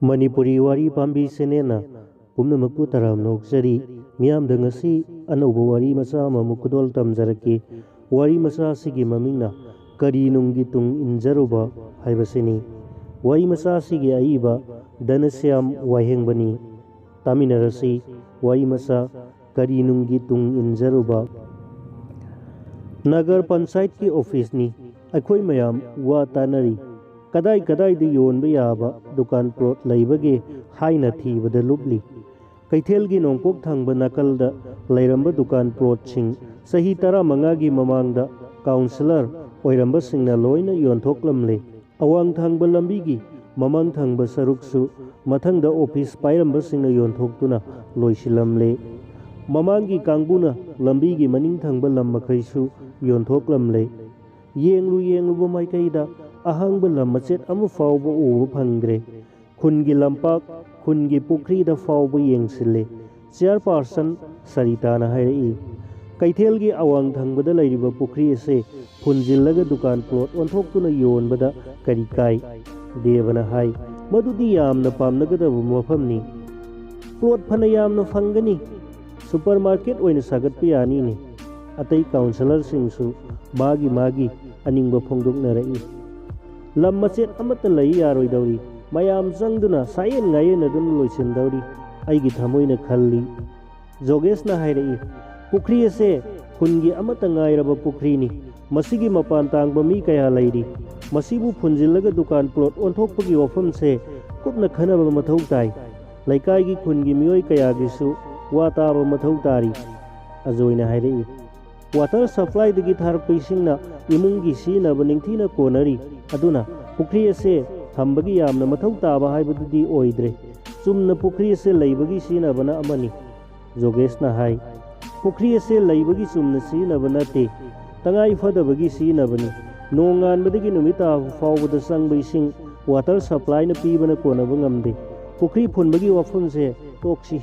Manipuri wari pambi senena pumnamakpu taram nokjari miyamda ngasi anauba wari macha ama mukudol tamjaraki wari macha sigi mamingna kari nungi tung injaruba haibasini wari macha sigi aiba danasyam wahengbani taminarasi wari macha kari nungi tung injaruba Nagar Panchayat ki office ni akhoi mayam wa tanari kadai kadai di yonba yaba dukan plot laibage haina thibada lubli kaithel gi nongpok thangba nakalda lairamba dukan plot sing sahi tara manga gi mamangda councillor oiramba singna loina yonthoklamle awang thangba lambi gi mamang thangba saruksu mathangda office pairamba singna yonthoktuna loisilamle mamang gi kangbuna lambi gi maning thangba lam makhaisu yontoklamle yenglu maikaida ahangba lam machet amu fawba ubu phangre khungi lampak khungi pukri da fawba yengsile chairperson Sarita na hairi kaithel gi awang thangbada lairiba pukri ase phunjillaga dukan plot onthokuna yonbada kari kai devana hai madudi yamna pamnagadabu mafamni plot phana yamna phangani supermarket oina sagatpa yani ni atai councillor singsu magi aningba phongdoknarai lam machet amata lai yaroi dauri mayam changduna sayen ngayen adun loisin dauri aigi thamoina khalli Jogesh na hairei pukri ase khungi amata ngairaba pukri ni masigi mapan tangba mi kaya lairi masibu phunjillaga dukan plot onthokpagi wafam se kupna khanaba mathau tai laikai gi khungi mioi kaya gisu wataba mathau tari ajoina hairei water supply dagi tharpai singna imungi sina baningthina konari aduna pukri ase thambagi yamna mathau taba haibadudi oidre chumna pukri ase laibagi sina bana amani Jogesh na hai pukri ase laibagi chumna sina bana te tangai fadabagi sina bani nongan badagi numita fawbada sangbay sing water supply na pibana kona bangamde pukri phunbagi wafun se toksi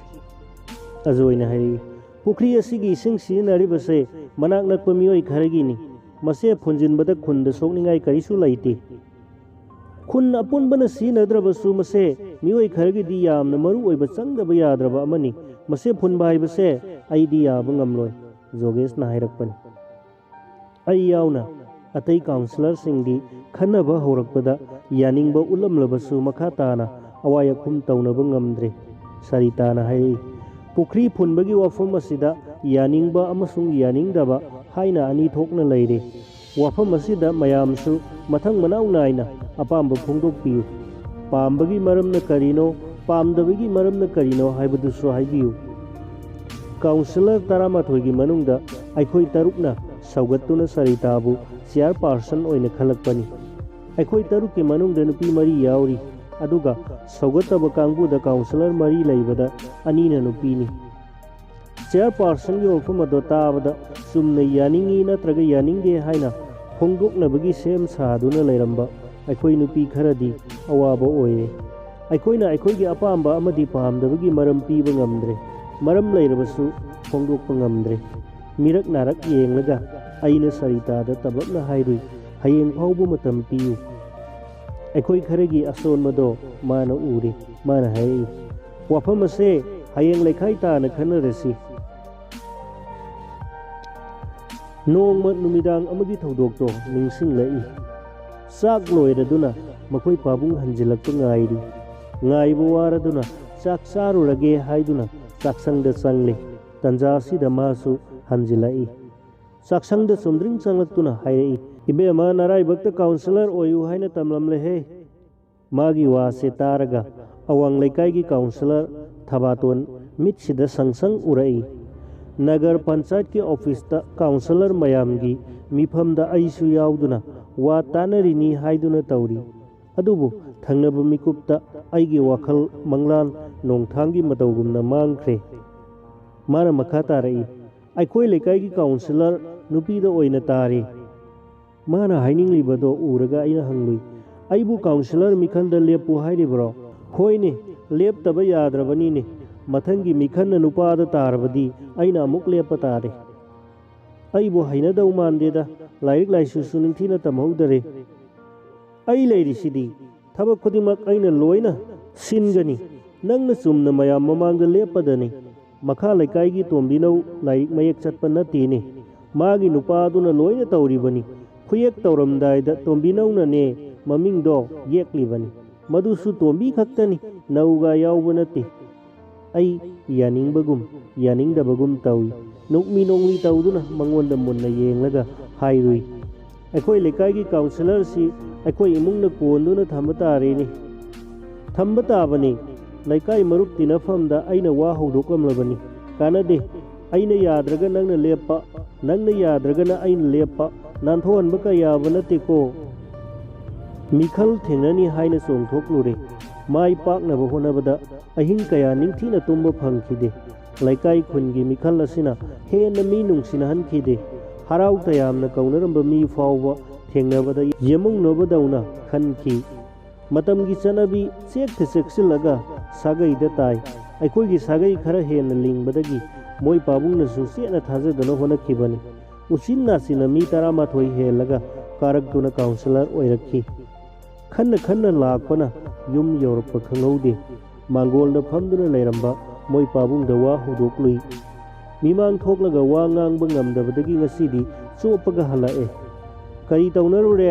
ajoina hai pukri asigi sing sinari base manak nakpa mioi kharagi ni mase phunjinbada khunda sokningai karisu laite khun apun bana sinadrabasu mase mioi kharagi di yamna maru oiba changdaba yadraba amani mase phunba haibase aidi yaba ngamloi Jogesh na hairakpani ai yauna atai councillor singdi khanaba horakpada yaningba ulamlabasu makha tana awaya khum taunaba ngamdre Sarita na hai pukri phunbagi wafam asida yaningba amasung yaningdaba haina ani thokna leire wafam asida mayamsu mathang manau naina apamba phongdokpiu pambagi maramna karino pamdabagi maramna karino haibadusu haibiu councillor taramathoi gi manungda aikhoi tarukna saugattuna Saritabu chairperson oina khalakpani aikhoi taruk ki manungda nupi mari yauri aduga saugataba kangbuda councillor mari leibada anina nupini chairperson gi ofam ado tabada sumna yaningi natraga yaningde haina phongdoknabagi sem saduna leiramba aikhoi nupi kharadi awaba oire aikoina aikoigi apamba amadi pahamdabagi maram piba ngamdre maram leirabasu phongdokpa ngamdre mirak narak yenglaga aina Sarita da tabakna hairui hayeng phawbu matam piu aikoi kharagi ason mado mana uri mana hai wafam ase hayeng lekhai ta na khanarasi nongma numidang amagi thodokto ningsing lai sak loiraduna makoi pabung hanjilakpa ngairi ngaibu waraduna sak sarurage haiduna saksangda sangle tanja sida masu hanjilai saksangda sumdring sanglaktuna hairei ibe ma narai bakta councillor oyu haina tamlamle he magi wase taraga awang laikai gi councillor thabaton mitsida sangsang urai Nagar Panchayat ki office ta councillor mayamgi mifamda aisu yauduna wa tanarini haiduna tauri adubu thangnaba mikupta aigi wakhal manglan nongthangi matawgumna mangkhre mara makha tarai aikhoi lekai gi councillor nupida oina tare mana haininglibado uraga aina hanglui aibu councillor mikhalda lepu hairibro hoine leptaba yadrabani ne mathangi mikhanna nupada tarabadi aina amuk lepa tare aibu hainadau mandeda lairik laisu suningthina tamhaudare ai leiri sidi thaba khodimak aina loina ꯁꯤꯟꯒꯅꯤ ꯅꯪꯅ ꯆꯨꯝꯅ ꯃꯌꯥꯝ ꯃꯃꯥꯡꯗ ꯂꯦꯞꯄꯗꯅꯤ ꯃꯈꯥ ꯂꯩꯀꯥꯏꯒꯤ ꯇꯣꯝꯕꯤꯅꯧ ꯂꯥꯏꯔꯤꯛ ꯃꯌꯦꯛ ꯆꯠꯄ ꯅꯠꯇꯦꯅꯦ ꯃꯥꯒꯤ ꯅꯨꯄꯥꯗꯨꯅ ꯂꯣꯏꯅ ꯇꯧꯔꯤꯕꯅꯤ ꯈꯨꯌꯦꯛ ꯇꯧꯔꯝꯗꯥꯏꯗ ꯇꯣꯝꯕꯤꯅꯧꯅꯅꯦ ꯃꯃꯤꯡꯗꯣ ꯌꯦꯛꯂꯤꯕꯅꯤ ꯃꯗꯨꯁꯨ ꯇꯣꯝꯕꯤ ꯈꯛꯇꯅꯤ ꯅꯧꯒ ꯌꯥꯎꯕ ꯅꯠꯇꯦ ꯑꯩ ꯌꯥꯅꯤꯡꯕꯒꯨꯝ ꯌꯥꯅꯤꯡꯗꯕꯒꯨꯝ ꯇꯧꯏ ꯅꯣꯛꯃꯤ ꯇꯧꯗꯨꯅ ꯃꯉꯣꯟꯗ ꯃꯨꯟꯅ ꯌꯦꯡꯂꯒ ꯍꯥꯏꯔꯨꯏ ꯑꯩꯈꯣꯏ ꯂꯩꯀꯥꯏꯒꯤ ꯀꯥꯎꯟꯁꯤꯂꯔꯁꯤ ꯑꯩꯈꯣꯏ ꯏꯃꯨꯡꯅ ꯀꯣꯟꯗꯨꯅ ꯊꯝꯕ ꯇꯥꯔꯦꯅꯦ ꯊꯝꯕ ꯇꯥꯕꯅꯤ ꯂꯩꯀꯥꯏ ꯃꯔꯨꯞ ꯇꯤꯟꯅꯐꯝꯗ ꯑꯩꯅ ꯋꯥ ꯍꯧꯗꯣꯛꯂꯝꯂꯕꯅꯤ ꯀꯥꯟꯅꯗꯦ ꯑꯩꯅ ꯌꯥꯗ꯭ꯔꯒ ꯅꯪꯅ ꯂꯦꯞꯄ ꯅꯪꯅ ꯌꯥꯗ꯭ꯔꯒꯅ ꯑꯩꯅ ꯂꯦꯞꯄ ꯅꯥꯟꯊꯣꯛꯍꯟꯕ ꯀꯌꯥꯕ ꯅꯠꯇꯦꯀꯣ ꯃꯤꯈꯜ ꯊꯦꯡꯅꯅꯤ ꯍꯥꯏꯅ ꯆꯣꯡꯊꯣꯛꯂꯨꯔꯦ ꯃꯥꯏ ꯄꯥꯛꯅꯕ ꯍꯣꯠꯅꯕꯗ ꯑꯍꯤꯡ ꯀꯌꯥ ꯅꯤꯡꯊꯤꯅ ꯇꯨꯝꯕ ꯐꯪꯈꯤꯗꯦ ꯂꯩꯀꯥꯏ ꯈꯨꯟꯒꯤ ꯃꯤꯈꯜ ꯑꯁꯤꯅ ꯍꯦꯟꯅ ꯃꯤ ꯅꯨꯡꯁꯤꯅꯍꯟꯈꯤꯗꯦ ꯍꯔꯥꯎ ꯇꯌꯥꯝꯅ ꯀꯧꯅꯔꯝꯕ ꯃꯤ ꯐꯥꯎꯕ ꯊꯦꯡꯅꯕꯗ ꯌꯦꯃꯨꯡꯅꯕꯗꯧꯅ ꯈꯟꯈꯤ ꯃꯇꯝꯒꯤ ꯆꯠꯅꯕꯤ ꯆꯦꯛꯇ ꯆꯦꯛꯁꯤꯜꯂꯒ ꯁꯥꯒꯩꯗ ꯇꯥꯏ ꯑꯩꯈꯣꯏꯒꯤ ꯁꯥꯒꯩ ꯈꯔ ꯍꯦꯟꯅ ꯂꯤꯡꯕꯗꯒꯤ ꯃꯣꯏ ꯄꯥꯕꯨꯡꯅꯁꯨ ꯆꯦꯠꯅ ꯊꯥꯖꯗꯨꯅ ꯍꯣꯠꯅꯈꯤꯕꯅꯤ ꯎꯆꯤꯟ ꯅꯥꯆꯤꯟꯅ ꯃꯤ 11 ꯍꯦꯜꯂꯒ ꯀꯥꯔꯛꯇꯨꯅ ꯀꯥꯎꯟꯁꯤꯂꯔ ꯑꯣꯏꯔꯛꯈꯤ खन्ना लापना युम यौरप खंगौदे मांगोलना फमदुना लेरंबा मोय पाबुंगदा वा हुदोक्लुई मीमांग थोकलगा वा ngang ngamdabadagi ngasidi chopaga halae kari taunarure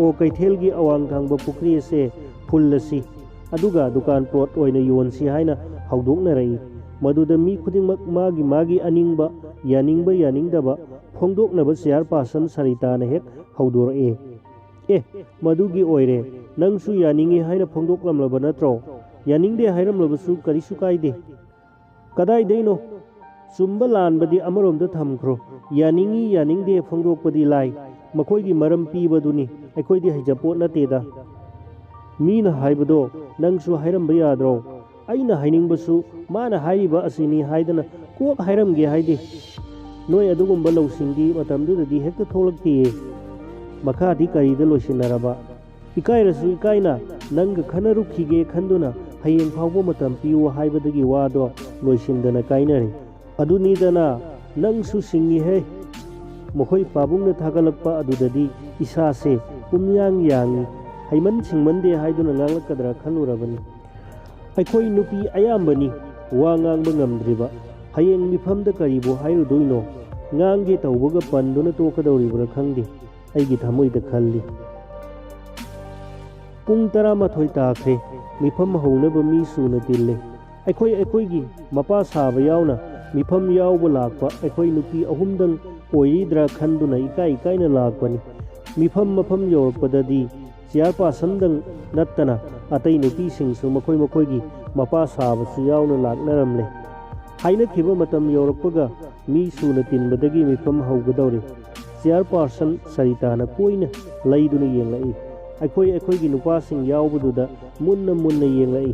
o kaithelgi awang thangba pukri se fullasi aduga dukan plot oina yonsi haina haudoknarai maduda mi khudingmak magi aningba yaningdaba phongdoknaba share person saritana hek haudorae मधुगी ओइरे नंगसु यानिंगे हाइना फोंदोकलमलबा नत्रो यानिंगदे हाइरमलबसु करिसु काइदे कदाइ दैनो चुम्बा लानबदी अमरोमदा थमख्रो यानिंगी यानिंगदे फोंदोकपदी लाई मखोइगी मरम पीबदुनी अखोइदी हाइजपोट नतेदा मीना हाइबदो नंगसु हाइरमबा याद्रो अइना हाइनिंगबसु माना हाइरिबा असिनी हाइदना Coke हाइरमगे हाइदे नोय अदुगुम्बा लौसिंगी मतमदुददी हेक्ता थोलक्तिये मखादी करीदा लोसिनरबा इकाइरसु इकाइना नंग खनरुखिगे खंदुना हयेंग फावबो मतम पियो हाइबदगी वादो लोसिनदना काइनरे अदुनीदना नंगसु सिंगी है मखोइ पाबुंगना थागलकपा अदुददी इसासे पुमयांग Yanghee hymen सिंगमनदे हाइदुना nganglakadra खनुरबनी अखोइ नुपी अयामबनी वा ngangbा ngamद्रिबा हयेंग मिफमदा करीबो हाइरुदोइनो nganगे तौबगा पन्दुना तोकदौरिबरा खंगदे ꯑꯩꯒꯤ ꯊꯃꯣꯏꯗ ꯈꯜꯂꯤ ꯄꯨꯡ 11 ꯇꯥꯈ꯭ꯔꯦ ꯃꯤꯐꯝ ꯍꯧꯅꯕ ꯃꯤ ꯁꯨꯅ ꯇꯤꯜꯂꯦ ꯑꯩꯈꯣꯏꯒꯤ ꯃꯄꯥ ꯁꯥꯕ ꯌꯥꯎꯅ ꯃꯤꯐꯝ ꯌꯥꯎꯕ ꯂꯥꯛꯄ ꯑꯩꯈꯣꯏ ꯅꯨꯄꯤ ꯑꯍꯨꯝꯗꯪ ꯑꯣꯏꯔꯤꯗ꯭ꯔꯥ ꯈꯟꯗꯨꯅ ꯏꯀꯥꯏꯅ ꯂꯥꯛꯄꯅꯤ ꯃꯐꯝ ꯌꯧꯔꯛꯄꯗꯗꯤ ꯆꯤꯌꯥꯔꯄꯥꯔꯁꯟꯗꯪ ꯅꯠꯇꯅ ꯑꯇꯩ ꯅꯨꯄꯤꯁꯤꯡꯁꯨ ꯃꯈꯣꯏꯒꯤ ꯃꯄꯥ ꯁꯥꯕꯁꯨ ꯌꯥꯎꯅ ꯂꯥꯛꯅꯔꯝꯂꯦ ꯍꯥꯏꯅꯈꯤꯕ ꯃꯇꯝ ꯌꯧꯔꯛꯄꯒ ꯃꯤ ꯁꯨꯅ ꯇꯤꯟꯕꯗꯒꯤ ꯃꯤꯐꯝ ꯍꯧꯒꯗꯧꯔꯦ चेयरपर्सन सरिताना कोइना लैदुना येंगलाई अखोई नुपासिंग यावबदुदा मुन्ना येंगलाई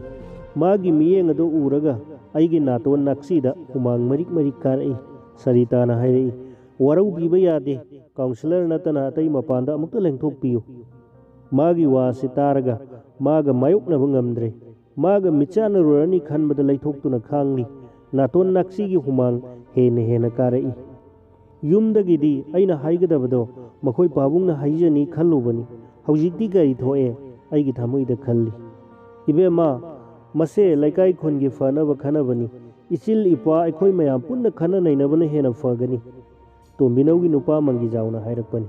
मागी मियेंग अदो उरगा अइगी नातोन नक्सीदा हुमांग मरिक कारई सरिताना हाइरई वरौ पीबा यादे काउंसिलर नतना अतै मपांदा अमुक्ता लेंथोकपियु मागी वासि तारगा मागा मायोकनबा ngamdre मागा मिचानरुरनी खनबदा लैथोक्तुना खांगली नातोन नक्सीगी हुमांग हेना कारई युमदगिदी अइना हाइगदबदो मखोइ पाबुंगना हाइजनी खल्लुबनी हौजिकती गरी थोए अइगी थमोइदा खल्ली इबेमा मसे लैकाई खुनगी फनबा खनबनी इचिल इपा अखोइ मयाम पुन्ना खना नैनबना हेना फगनी तोम्बिनौगी नुपा मंगी जाउना हाइरकपनी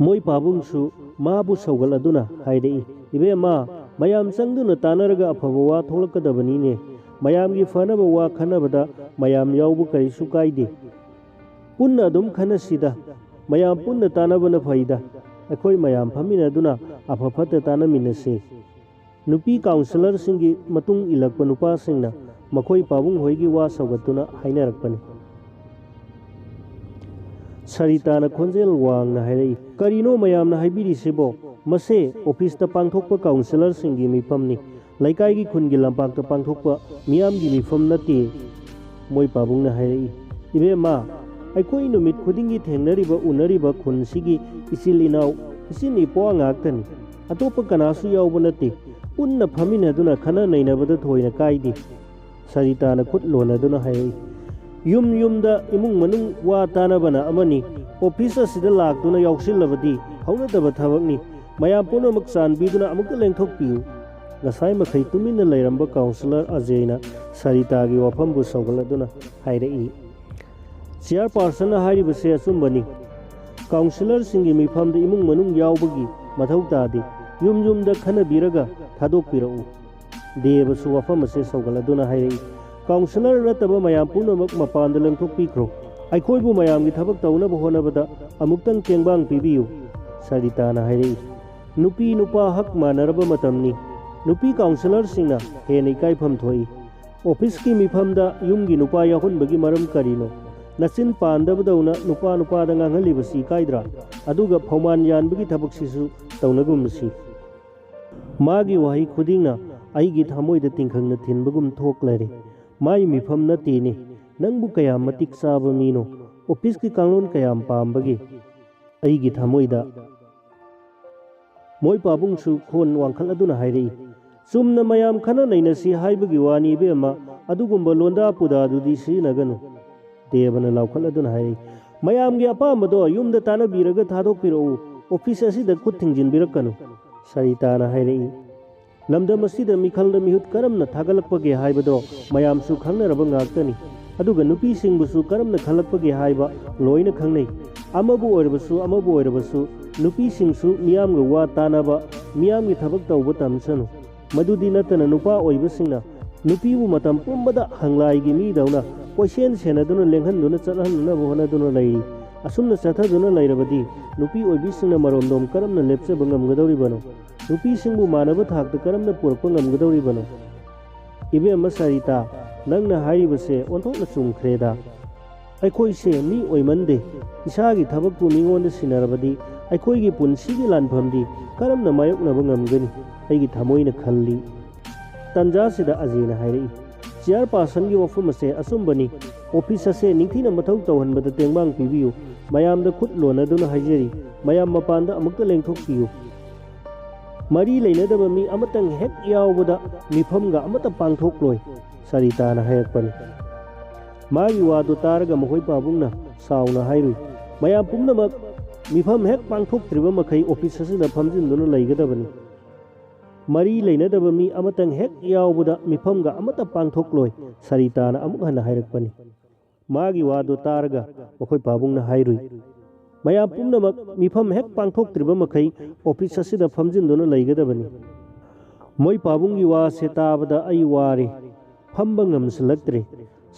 मोइ पाबुंगसु माबु सौगल अदुना हाइरई इबेमा मयाम संगदुना तानरगा अफबा वा थोलकदबनीने मयामगी फनबा वा खनबदा मयाम याउबु करिसु काइदे पुन्ना अदुम खनसिदा मयाम पुन्ना तानबना फैदा अखोइ मयाम फमिनदुना अफफत तानमिनसे नुपी काउंसिलर सिंगी मतुंग इलकप नुपा सिंगना मखोइ पाबुंग होइगी वा सौगतुना हाइनरकपनी सरिताना खोंजेल वांगना हाइरई करिनो मयामना हाइबिरिसिबो मसे ऑफिसता पांथोकपा काउंसिलर सिंगी मिफमनी लैकाईगी खुनगी लंपाकता पांथोकपा मियामगी मिफम नते मोइ पाबुंगना हाइरई इबेमा अखोई नुमित खुदिंगी थेंगनरिबा उनरिबा खुनसिगी इसिल इनाउ इसिन इपोआ ngakतनी अतोप कनासु यावबा नते पुन्ना फमिनदुना खना नैनबदा थोइना काइदे सरिताना खुद लोनदुना हाइरई युमदा इमुंग मनुंग वा तानबना अमनी office असिदा लाक्तुना यावसिल्लबदी हौनदबा थबकनी मयाम पुनमक चानबीदुना अमुक्ता लेंथोकपियु ngasai makhai tumina lairamba counselor Ajayna Sarita gi wafambu saugaladuna hairei chairperson na hairibase achumbani counselor singi mifamda imung manung yaubagi mathau tade yum yum da khana biraga thadok pirau debasu wafam ase saugaladuna hairei counselor nataba mayam punamak mapanda langthok pikro aikhoibu mayam gi thabak tauna bohona bada amuktang kengbang pibiu Sarita na hairei nupi nupa hak manaraba matamni nupi counselor singna heni kaifam thoi office ki mifamda yumgi nupa yahunbagi maram karino nasin pandabadawna nupa nupa da ngangalibasi kaidra aduga phauman yanbagi thabak sisu taunagumsi magi wahi khudingna aigi thamoida tingkhangna thinbagum thoklare mai mifam na tini nangbu kayam matik saba mino office ki kanglon kayam pambagi aigi thamoida moi pabung su khon wangkhal aduna hairei sumna mayam khana nainasi haibagi wani bema adugumba londa puda dudi sinaganu devana laukhal aduna hairei mayam gi apamado yumda tana biraga thadok piro office asida khut thingjin birakanu Sarita na hairei lamdam asida mikhalda mihut karamna thagalakpage haibado mayam su khangnaraba ngaktani aduga nupi singbusu karamna khalakpage haiba loina khangnei amabu oirabasu nupi singsu miyam ga wa tanaba miyam gi thabak tawba tamsanu madudi natana nupa oibasingna nupi bu matam pumbada hanglai gi mi dauna question senaduna lenghanduna chalhanduna bohanaduna lai asumna sathaduna lairabadi nupi oibisingna maromdom karamna lepse bangam gadawri bano nupi singbu manaba thakta karamna purakpa ngamgadawri bano ibe ama Sarita nangna hairibase onthokna chumkhreda aikhoise mi oimande isagi thabakpu mingonda sinarabadi aikhoigi punsigi lanphamdi karamna mayoknaba ngamgani aigi thamoina khalli tanja sida Ajayna hairei chairperson gi wafam ase asumbani office ase ningthina mathau tawhanbada tengbang pibiu mayamda khut lonaduna haijeri mayam mapanda amukta lengthokpiu mari leinadaba mi amatang hek yaubada mifamga amata pangthokloi Sarita na hayakpani magi wadu taraga mahoi pabungna sauna hairui mayam pumnamak mifam hek pangthoktriba makhai office asida phamjinduna laigadabani mari leinadaba mi amatang hek yaubada mifamga amata pangthokloi Sarita na amuk hana hairakpani magi wadu taraga mahoi pabungna hairui mayam pumnamak mifam hek pangthoktriba makhai office asida phamjinduna laigadabani moi pabungi wa setabada ai ware phamba ngamsalaktre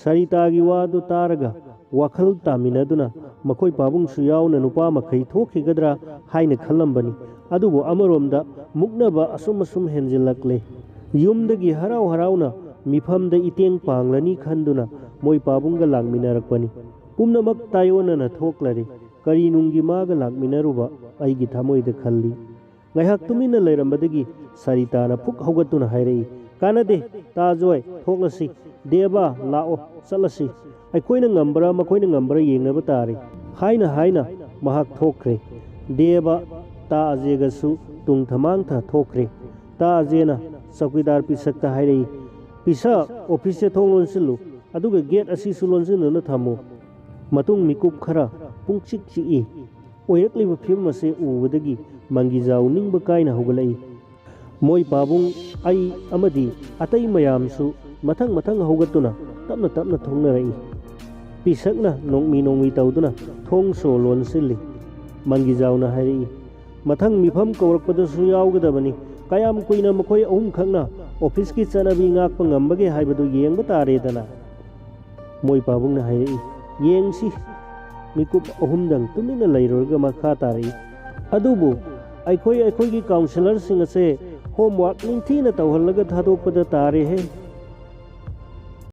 Sarita gi wadu taraga wakhal taminaduna makhoi pabung su yauna nupa makhai thokhigadra haina khalambani adubo amaromda muknaba asum henjilakle yumdagi harau harauna mifamda iteng panglani khanduna moi pabungga langminarakpani pumnamak tayonana thoklare kari nungi maga langminaruba aigi thamoida khalli ngaihak tumina lairambadagi Sarita na phuk hogatuna hairei kanade tajoi thoklasi deba lao salasi aikoina ngambra makoina ngambra yengnaba tare haina mahak thokre deba ta Ajayga su tung thamang tha thokre ta Ajayna sakwidar pisakta hairei pisa office thonglon silu aduga gate asi sulonjinuna thamo matung mikup khara pungchik chi oirakliba phim ase ubadagi mangi jaw ningba kaina hogalai moi pabung ai amadi atai mayamsu mathang hogatuna tapna thongnarai pisakna nongmi tawduna thong so lon silli mangi jawna hairei mathang mifam kawrakpadasu yawgadabani kayam kuina makhoi ahum khangna office ki chanabi ngakpa ngambage haibadu yengba taredana moi pabungna hairei yengsi mikup ahumdang tumina lairorga makha tarei adubu aikoi gi counselor sing ase homework ningthina tawhallaga thadokpada tare he